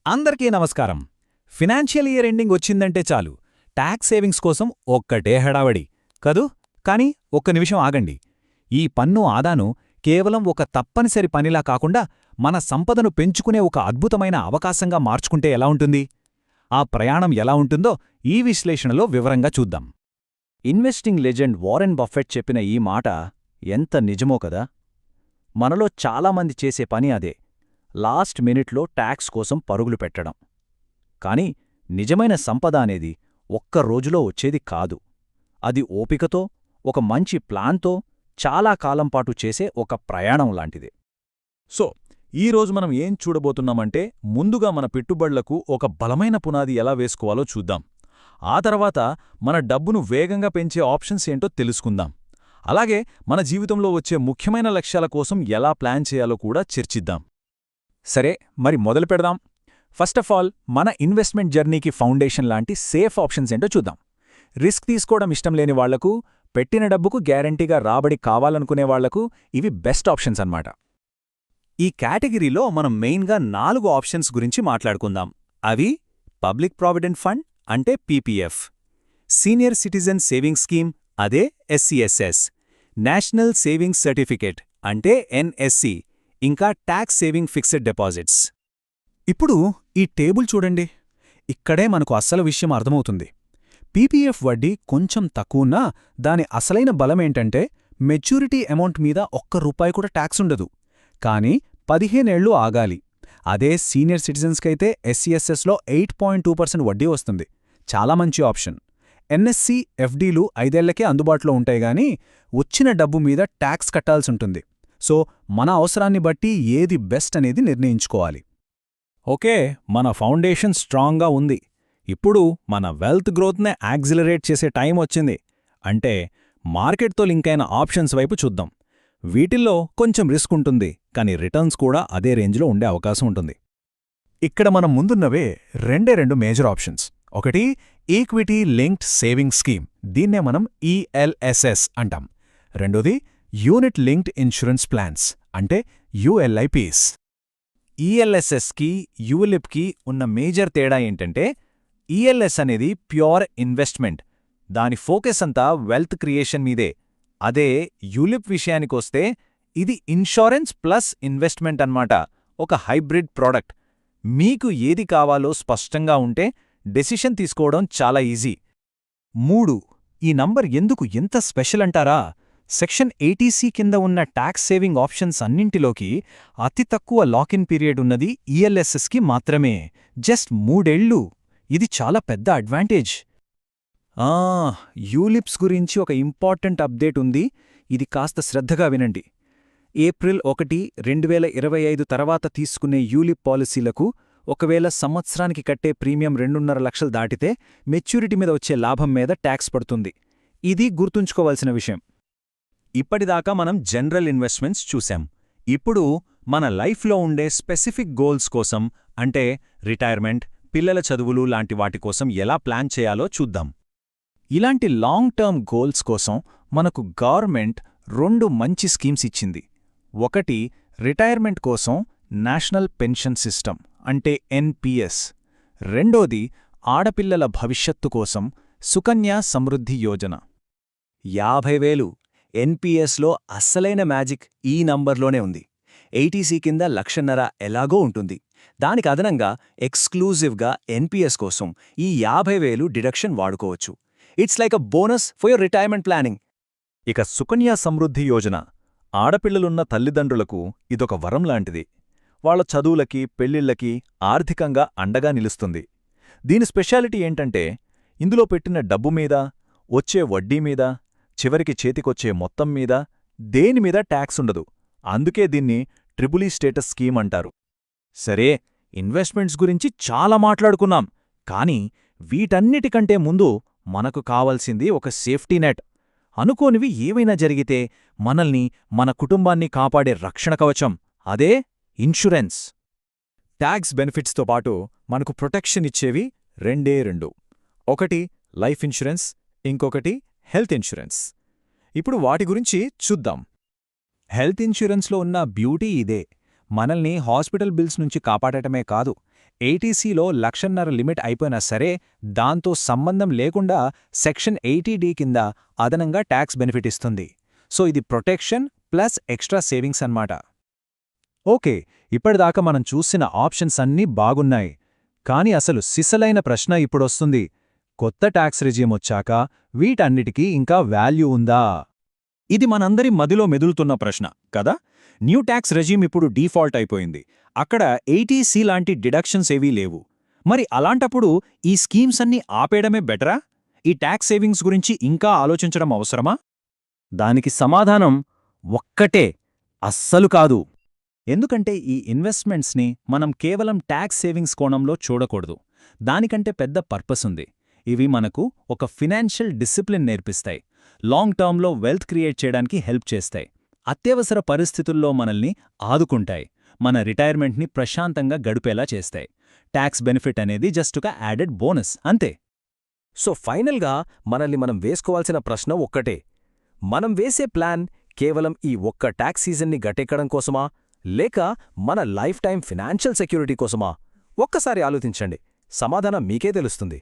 అందరికీ నమస్కారం. Financial year ending వచ్చిందంటే చాలు ట్యాక్స్ సేవింగ్స్ కోసం ఒక్కటే హడావడి కదూ. కానీ ఒక్క నిమిషం ఆగండి. ఈ పన్ను ఆదాను కేవలం ఒక తప్పనిసరి పనిలా కాకుండా మన సంపదను పెంచుకునే ఒక అద్భుతమైన అవకాశంగా మార్చుకుంటే ఎలా ఉంటుంది? ఆ ప్రయాణం ఎలా ఉంటుందో ఈ విశ్లేషణలో వివరంగా చూద్దాం. ఇన్వెస్టింగ్ లెజెండ్ వారెన్ బఫెట్ చెప్పిన ఈ మాట ఎంత నిజమో కదా. మనలో చాలామంది చేసే పని అదే, లాస్ట్ మినిట్లో ట్యాక్స్ కోసం పరుగులు పెట్టడం. కాని నిజమైన సంపద అనేది ఒక్క రోజులో వచ్చేది కాదు. అది ఓపికతో, ఒక మంచి ప్లాన్తో చాలా కాలంపాటు చేసే ఒక ప్రయాణం లాంటిదే. సో ఈరోజు మనం ఏం చూడబోతున్నామంటే, ముందుగా మన పెట్టుబడులకు ఒక బలమైన పునాది ఎలా వేసుకోవాలో చూద్దాం. ఆ తర్వాత మన డబ్బును వేగంగా పెంచే ఆప్షన్స్ ఏంటో తెలుసుకుందాం. అలాగే మన జీవితంలో వచ్చే ముఖ్యమైన లక్ష్యాల కోసం ఎలా ప్లాన్ చేయాలో కూడా చర్చిద్దాం. సరే, మరి మొదలు పెడదాం. ఫస్ట్ ఆఫ్ ఆల్, మన ఇన్వెస్ట్మెంట్ జర్నీకి ఫౌండేషన్ లాంటి సేఫ్ ఆప్షన్స్ ఏంటో చూద్దాం. రిస్క్ తీసుకోవడం ఇష్టం లేని వాళ్లకు, పెట్టిన డబ్బుకు గ్యారంటీగా రాబడి కావాలనుకునే వాళ్లకు ఇవి బెస్ట్ ఆప్షన్స్ అన్నమాట. ఈ కేటగిరీలో మనం మెయిన్గా 4 ఆప్షన్స్ గురించి మాట్లాడుకుందాం. అవి పబ్లిక్ ప్రావిడెంట్ ఫండ్ అంటే PPF, senior citizen savings scheme అదే ఎస్సీఎస్ఎస్, నేషనల్ సేవింగ్స్ సర్టిఫికేట్ అంటే ఎన్ఎస్సి, ఇంకా ట్యాక్స్ సేవింగ్ ఫిక్స్డ్ డిపాజిట్స్. ఇప్పుడు ఈ టేబుల్ చూడండి. ఇక్కడే మనకు అస్సలు విషయం అర్థమవుతుంది. పీపీఎఫ్ వడ్డీ కొంచెం తక్కువున్నా దాని అసలైన బలమేంటంటే మెచ్యూరిటీ అమౌంట్ మీద ₹1 కూడా ట్యాక్స్ ఉండదు. కానీ 15 ఏళ్లు ఆగాలి. అదే సీనియర్ సిటిజన్స్కైతే ఎస్సీఎస్ఎస్లో 8.2% వడ్డీ వస్తుంది. చాలా మంచి ఆప్షన్. ఎన్ఎస్సి, ఎఫ్డీలు 5 ఏళ్లకే అందుబాటులో ఉంటాయి గానీ వచ్చిన డబ్బు మీద ట్యాక్స్ కట్టాల్సుంటుంది. సో మన అవసరాన్ని బట్టి ఏది బెస్ట్ అనేది నిర్ణయించుకోవాలి. ఓకే, మన ఫౌండేషన్ స్ట్రాంగ్గా ఉంది. ఇప్పుడు మన వెల్త్ గ్రోత్నే యాక్సిలరేట్ చేసే టైం వచ్చింది. అంటే మార్కెట్తో లింక్ అయిన ఆప్షన్స్ వైపు చూద్దాం. వీటిల్లో కొంచెం రిస్క్ ఉంటుంది, కానీ రిటర్న్స్ కూడా అదే రేంజ్లో ఉండే అవకాశం ఉంటుంది. ఇక్కడ మనం ముందున్నవే రెండు మేజర్ ఆప్షన్స్. ఒకటి ఈక్విటీ లింక్డ్ సేవింగ్ స్కీమ్, దీన్నే మనం ఈఎల్ఎస్ఎస్ అంటాం. రెండోది యూనిట్ లింక్డ్ ఇన్సూరెన్స్ ప్లాన్స్ అంటే యుఎల్ఐపీస్. ఈఎల్ఎస్ఎస్కి, యులిప్కి ఉన్న మేజర్ తేడా ఏంటంటే, ఈఎల్ఎస్ అనేది ప్యూర్ ఇన్వెస్ట్మెంట్, దాని ఫోకస్ అంతా వెల్త్ క్రియేషన్ మీదే. అదే యులిప్ విషయానికొస్తే ఇది ఇన్షూరెన్స్ ప్లస్ ఇన్వెస్ట్మెంట్ అన్నమాట, ఒక హైబ్రిడ్ ప్రోడక్ట్. మీకు ఏది కావాలో స్పష్టంగా ఉంటే డెసిషన్ తీసుకోవడం చాలా ఈజీ. 3. ఈ నంబర్ ఎందుకు ఎంత స్పెషల్ అంటారా? సెక్షన్ 80C కింద ఉన్న ట్యాక్స్ సేవింగ్ ఆప్షన్స్ అన్నింటిలోకి అతి తక్కువ లాకిన్ పీరియడ్ ఉన్నది ఈఎల్ఎస్ఎస్కి మాత్రమే, జస్ట్ 3 ఏళ్లు. ఇది చాలా పెద్ద అడ్వాంటేజ్. యూలిప్స్ గురించి ఒక ఇంపార్టెంట్ అప్డేట్ ఉంది, ఇది కాస్త శ్రద్ధగా వినండి. ఏప్రిల్ 1, 2025 తర్వాత తీసుకునే యూలిప్ పాలసీలకు ఒకవేళ సంవత్సరానికి కట్టే ప్రీమియం 2.5 లక్షలు దాటితే మెచ్యూరిటీ మీద వచ్చే లాభం మీద ట్యాక్స్ పడుతుంది. ఇది గుర్తుంచుకోవాల్సిన విషయం. ఇప్పటిదాకా మనం జనరల్ ఇన్వెస్ట్మెంట్స్ చూశాం. ఇప్పుడు మన లైఫ్లో ఉండే స్పెసిఫిక్ గోల్స్ కోసం, అంటే రిటైర్మెంట్, పిల్లల చదువులు లాంటి వాటి కోసం ఎలా ప్లాన్ చేయాలో చూద్దాం. ఇలాంటి లాంగ్ టర్మ్ గోల్స్ కోసం మనకు గవర్నమెంట్ 2 మంచి స్కీమ్స్ ఇచ్చింది. ఒకటి రిటైర్మెంట్ కోసం నేషనల్ పెన్షన్ సిస్టమ్ అంటే ఎన్పీఎస్. రెండోది ఆడపిల్లల భవిష్యత్తు కోసం సుకన్య సమృద్ధి యోజన. 50,000 ఎన్పీఎస్లో అస్సలైన మ్యాజిక్ ఈ నంబర్లోనే ఉంది. 80C కింద 1,50,000 ఎలాగో ఉంటుంది. దానికి అదనంగా ఎక్స్క్లూజివ్గా ఎన్పీఎస్ కోసం ఈ 50,000 డిడక్షన్ వాడుకోవచ్చు. It's like a bonus for your retirement planning. ఇక సుకన్య సమృద్ధి యోజన, ఆడపిల్లలున్న తల్లిదండ్రులకు ఇదొక వరం లాంటిది. వాళ్ల చదువులకి, పెళ్లిళ్లకి ఆర్థికంగా అండగా నిలుస్తుంది. దీని స్పెషాలిటీ ఏంటంటే, ఇందులో పెట్టిన డబ్బు మీద, వచ్చే వడ్డీ మీద, చివరికి చేతికొచ్చే మొత్తం మీద దేనిమీద ట్యాక్స్ ఉండదు. అందుకే దీన్ని ట్రిపుల్ ఈ స్టేటస్ స్కీమ్ అంటారు. సరే, ఇన్వెస్ట్మెంట్స్ గురించి చాలా మాట్లాడుకున్నాం, కానీ వీటన్నిటికంటే ముందు మనకు కావాల్సింది ఒక సేఫ్టీ నెట్. అనుకోనివి ఏవైనా జరిగితే మనల్ని, మన కుటుంబాన్ని కాపాడే రక్షణ కవచం, అదే ఇన్షూరెన్స్. ట్యాక్స్ బెనిఫిట్స్తో పాటు మనకు ప్రొటెక్షన్ ఇచ్చేవి రెండు. ఒకటి లైఫ్ ఇన్షూరెన్స్, ఇంకొకటి హెల్త్ ఇన్షూరెన్స్. ఇప్పుడు వాటి గురించి చూద్దాం. హెల్త్ ఇన్షూరెన్స్లో ఉన్న బ్యూటీ ఇదే. మనల్ని హాస్పిటల్ బిల్స్ నుంచి కాపాడటమే కాదు, ఏటీసీలో 1,50,000 లిమిట్ అయిపోయినా సరే దాంతో సంబంధం లేకుండా సెక్షన్ 80D కింద అదనంగా ట్యాక్స్ బెనిఫిట్ ఇస్తుంది. సో ఇది ప్రొటెక్షన్ ప్లస్ ఎక్స్ట్రా సేవింగ్స్ అన్నమాట. ఓకే, ఇప్పటిదాకా మనం చూసిన ఆప్షన్స్ అన్నీ బాగున్నాయి. కాని అసలు సిసలైన ప్రశ్న ఇప్పుడొస్తుంది. కొత్త ట్యాక్స్ రెజీమ్ వచ్చాక వీటన్నిటికీ ఇంకా వాల్యూ ఉందా? ఇది మనందరి మదిలో మెదులుతున్న ప్రశ్న కదా. న్యూ ట్యాక్స్ రెజీమ్ ఇప్పుడు డీఫాల్ట్ అయిపోయింది. అక్కడ 80C లాంటి డిడక్షన్స్ ఏవీ లేవు. మరి అలాంటప్పుడు ఈ స్కీమ్స్ అన్నీ ఆపేయడమే బెటరా? ఈ ట్యాక్స్ సేవింగ్స్ గురించి ఇంకా ఆలోచించడం అవసరమా? దానికి సమాధానం ఒక్కటే, అస్సలు కాదు. ఎందుకంటే ఈ ఇన్వెస్ట్మెంట్స్ని మనం కేవలం ట్యాక్స్ సేవింగ్స్ కోణంలో చూడకూడదు. దానికంటే పెద్ద పర్పస్ ఉంది. ఇవి మనకు ఒక ఫినాన్షియల్ డిసిప్లిన్ నేర్పిస్తాయి, లాంగ్ టర్మ్లో వెల్త్ క్రియేట్ చేయడానికి హెల్ప్ చేస్తాయి, అత్యవసర పరిస్థితుల్లో మనల్ని ఆదుకుంటాయి, మన రిటైర్మెంట్ని ప్రశాంతంగా గడిపేలా చేస్తాయి. ట్యాక్స్ బెనిఫిట్ అనేది జస్ట్ ఒక యాడెడ్ బోనస్ అంతే. సో ఫైనల్గా మనల్ని మనం వేసుకోవాల్సిన ప్రశ్న ఒక్కటే, మనం వేసే ప్లాన్ కేవలం ఈ ఒక్క ట్యాక్స్ సీజన్ని గట్టెక్కడం కోసమా, లేక మన లైఫ్ టైం ఫినాన్షియల్ సెక్యూరిటీ కోసమా? ఒక్కసారి ఆలోచించండి, సమాధానం మీకే తెలుస్తుంది.